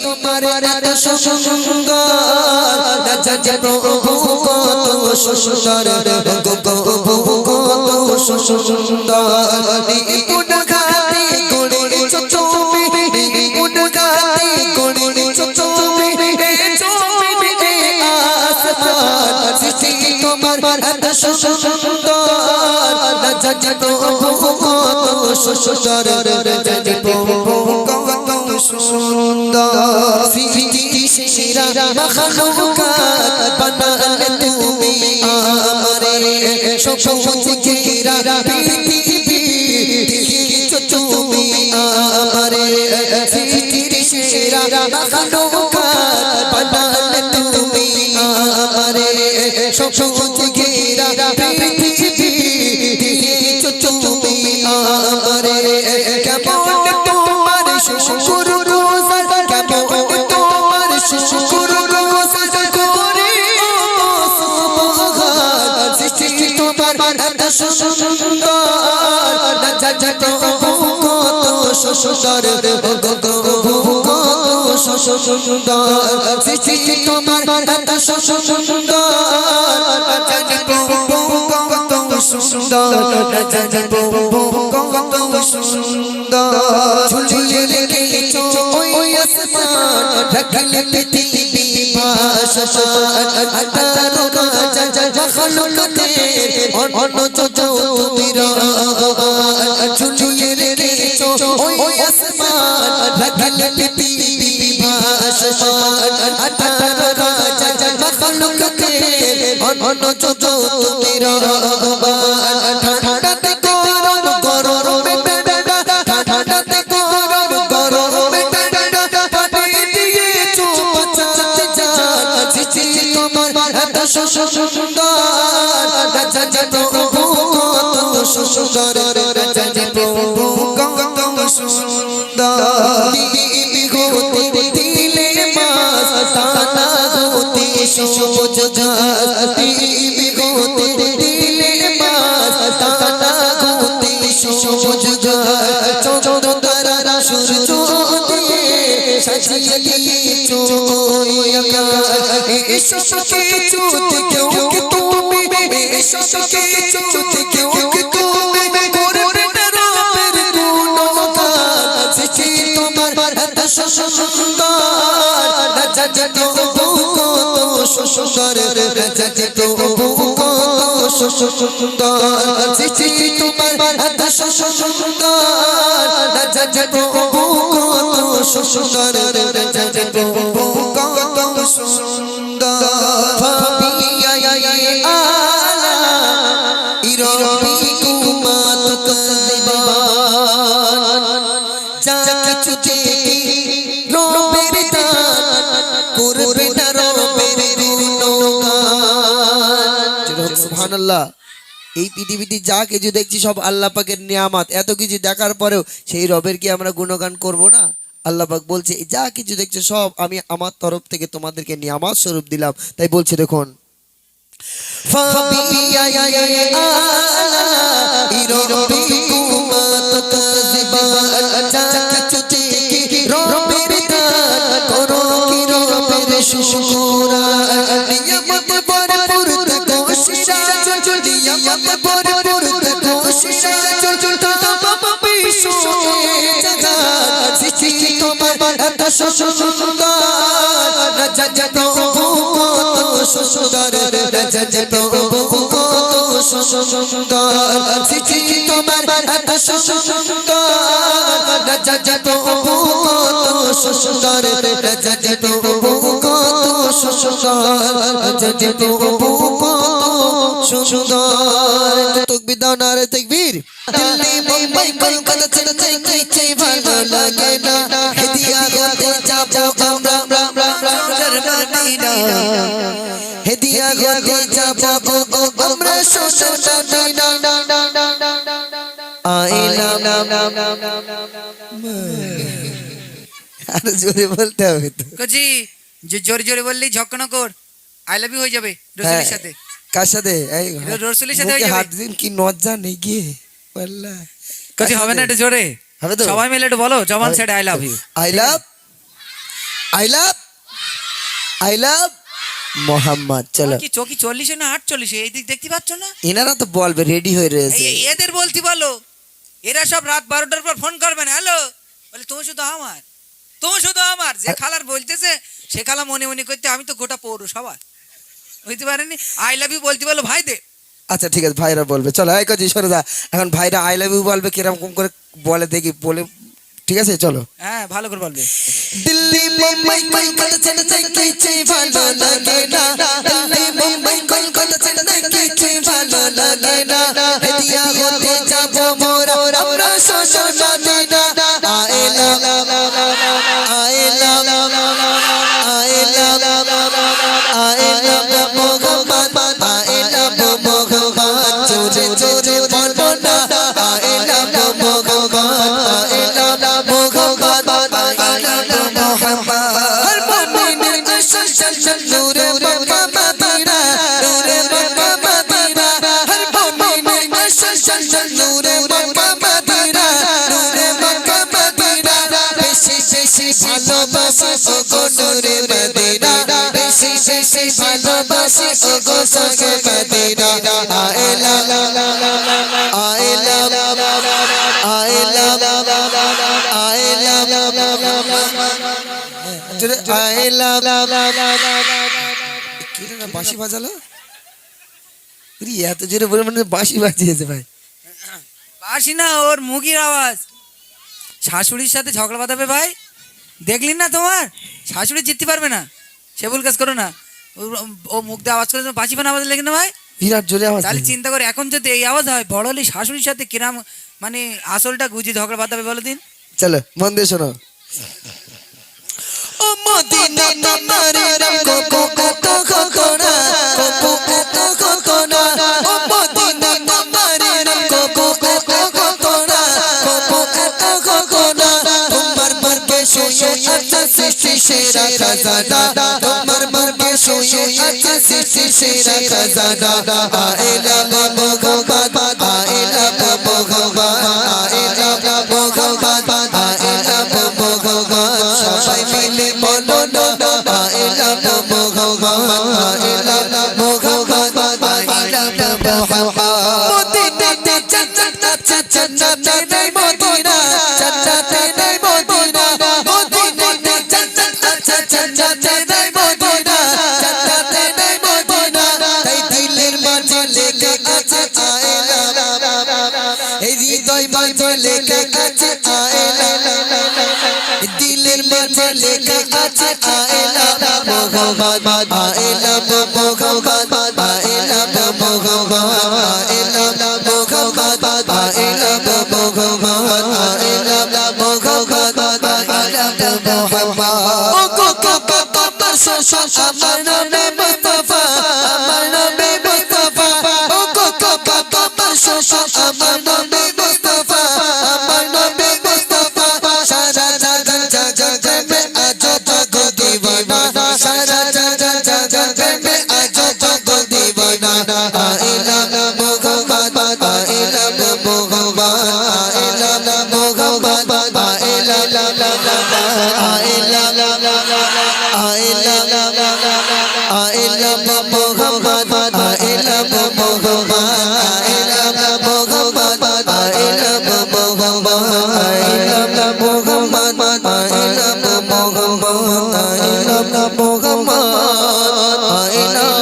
তোমার এত সুন্দর রাজা যে প্রভু কত সুন্দর প্রভু কত সুন্দর নিপুণ গাতে করেছো তুমি নিপুণ গাতে করেছো তুমি জমিনে আসমান সৃষ্টি তোমার এত সুন্দর রাজা যে প্রভু কত সুন্দর রাজা যে প্রভু কত সুন্দর সৃষ্টিশীরা মখলুকাত বানালে তুমি আমারে সবুজ ঘেরা পৃথিবী দিয়েছো তুমি আমারে সৃষ্টিশীরা মখলুকাত বানালে তুমি আমারে সবুজ ঘেরা পৃথিবী দিয়েছো তুমি আমারে কেমন তোমার শুকর গুজার কেমন তোমার শুকর গুজার করে সুবহান সৃষ্টি তোমার এত সুন্দর রাজা যে প্রভু কত সুন্দর কত সুন্দর সৃষ্টি তোমার এত সুন্দর রাজা যে প্রভু কত সুন্দর রাজা যে প্রভু কত সুন্দর ঝুলিয়ে রেখেছো ওই আসমান রাখলে পৃথিবী ভাসমান আঠারো রাজা মখলুকাতের অনন্ত তুমি রহমান ঝুলিয়ে রেখেছো ওই আসমান রাখলে পৃথিবী ভাসমান আঠারো রাজা মখলুকাতের অনন্ত তুমি রহমান ঠান্ডাতে গরম গরমে ঠান্ডাতে গরম গরমে পানি দিয়েছো বাঁচাতে জান সৃষ্টি তোমার এত সুন্দর রাজা যে প্রভু কত সুন্দর রাজা যে প্রভু কত সুন্দর দিবি হতে দিলে মাস তানা হতে সবুজ ঘাস দিবি হতে দিলে মাস তানা হতে সবুজ ঘাস চন্দ্র তারা সূর্য দিয়ে সাজিয়ে দিয়েছো এসব কিছু থেকেও কি তুমি এসব কিছু থেকেও কি তুমি করবে না রবের গুণগান সৃষ্টি তোমার এত সুন্দর রাজা যে প্রভু কত সুন্দর রাজা যে প্রভু কত সুন্দর সৃষ্টি তোমার এত সুন্দর রাজা যে প্রভু কত সুন্দর রাজা যে প্রভু কত সুন্দর ফাবিয়া আলা ইরাবিকুমা তুকাযিবান যা কিছু দেখি রবের দান করবে না রবের গুণগান সুবহানাল্লাহ। এই পৃথিবীতে যা কিছু দেখছি সব আল্লাহ পাকের নিয়ামত এত কিছু দেখার পরেও সেই রবের কি আমরা গুণগান করব না আল্লাহ পাক বলছে যা কিছু দেখছো সব আমি আমার তরফ থেকে তোমাদেরকে নিয়ামত স্বরূপ দিলাম তাই বলছে দেখুন ফাবিয়া আলা ইরাবিকুমা তুকাযিবান যা কিছু দেখি রবের দান করো কি রবের শুকরান নিয়ামত ভরপুর দেখো সিরাজ নিয়ামত ভরপুর দেখো সিরাজ তামাম বিশ্ব জাহান সৃষ্টি তোমার এত সুন্দর রাজা যে প্রভু কত সুন্দর রাজা যে প্রভু কত সুন্দর সৃষ্টি তোমার এত সুন্দর রাজা যে প্রভু কত সুন্দর রাজা যে প্রভু কত সুন্দর রাজা যে প্রভু কত সুন্দর তাকবীর দাও নারে তাকবীর দিল্লি মুম্বাই কলকাতা ছেড়ে যাইতে ভালো লাগে না হেদিয়া হতে যাবো আমরা মদিনা হেদিয়া হতে যাবো আমরা মদিনা আইলাম আর জোরে বলতে হবে তো কজি যে জোরে জোরে বললেই ঝকনা কর আই লাভ ইউ হয়ে যাবে রসুলের সাথে কার সাথে এই রসুলের সাথে হয়ে যাবে হাত দিন কি নজ্জা নেই গিয়ে wallahi কজি হবে না এটা জোরে হবে তো সবাই মিলে একটু বলো জবান সেটা I love you I love I love Mohammad. চলো কি চোখি 40 না 48 এই দিক দেখতে পাচ্ছ না? এনারা তো বলবে, রেডি হয়ে রয়েছে। এদের বলতে বলো, এরা সব রাত 12টার পর ফোন করবে না, হ্যালো বলে তুমি শুধু আমার, তুমি শুধু আমার। যে খালার বলতেছে সে খালা মনে মনে করতে আমি তো গোটা পৌর সবার, বুঝতে পারেনি? আই লাভ ইউ বলতে বলো ভাই দে। আচ্ছা ঠিক আছে, ভাইরা বলবে। চলো এই কাজে সরে যা। এখন ভাইরা আই লাভ ইউ বলবে কিরকম করে বলে দেখি, বলে ঠিক আছে চলো। হ্যাঁ ভালো করে বলবে। দিল্লি মুম্বাই কলকাতা চেন্নাই কিছুই ভালো লাগে না, দিল্লি মুম্বাই কলকাতা চেন্নাই কিছুই ভালো লাগে না, হেদিয়া হতে যাবো মোরা আমরা সোনা মদিনা। I love I love I love I love Mohammad, I love Muhammad, জোরে জোরে বলো না I love Mohammad, I love Mohammad, I love Muhammad. হর মুমিনের শান নূরে মক্কা মদিনা, নূরে মক্কা মদিনা, হর মুমিনের শান নূরে মক্কা মদিনা, নূরে মক্কা মদিনা। বেশি বেশি ভালোবাসি ওগো নূরে মদিনা, বেশি বেশি ভালোবাসি ওগো সগে মদিনা। I love I love I love I love. কি রে বাঁশি বাজালো? এত জোরে বলে মানে বাঁশি বাজিয়েছে ভাই। আসি না, ওর মুখের আওয়াজ। শাশুড়ির সাথে ঝগড়া বাঁধাবে ভাই, দেখলি না তোমার শাশুড়ি জিততে পারবে না, সে ভুল কাজ করো না। ও মুখ দিয়ে আওয়াজ করে বাঁচি পান আওয়াজ লেগে না ভাই, বিরাট জোরে আওয়াজ। তাহলে চিন্তা করে এখন যদি এই আওয়াজ হয়, বড় হলে শাশুড়ির সাথে কিরাম মানে আসলটা গুজি ঝগড়া বাঁধাবে বলো দিন। চলো মন দিয়ে শোনো। ও মদিনা তোমারে নাম কোকো কোকো কোকোনা, কোকো কোকো কোকোনা, ও মদিনা তোমারে নাম কোকো কোকো কোকোনা, কোকো কোকো কোকোনা। তোমার মর্কে শুয়ে আছে সৃষ্টি সেরা খাজানা, তোমার মর্কে শুয়ে আছে সৃষ্টি সেরা খাজানা। I love Mohammad, I love Mohammad, I love Mohammad, I love Mohammad. সবাই মিলে বলো না I love Mohammad, I love Mohammad, I love Mohammad. মদিনাতে চাচা চাচা নাই মদিনা, চাচাতে নাই মদিনা, মদিনাতে চাচা চাচা নাই মদিনা, চাচাতে নাই মদিনা। তাই দিলের মাঝে লেখা আছে আই লাভ, এই হৃদয় মাঝে লেখা আছে আই লাভ, দিলের মাঝে লেখা আছে I love Mohammad, I love Mohammad, I love Mohammad, I love Mohammad, I love Mohammad, I love Mohammad, I love Muhammad. ও কোকো কোকো শোষা আমার নবী মুস্তাফা, আমার নবী মুস্তাফা, ও কোকো কোকো শোষা আমার নবী মুস্তাফা, আমার নবী মুস্তাফা। সারা জাগান জাগান মে আজো জাগো দিওয়ানা, সারা জাগান মে আজো জাগো দিওয়ানা। I love Mohammad, I love Mohammad, I love Mohammad, I love I love I love I love Mohammad, I love Mohammad, I love Mohammad, I love Mohammad, I love Mohammad, I love Mohammad, I love Mohammad, I love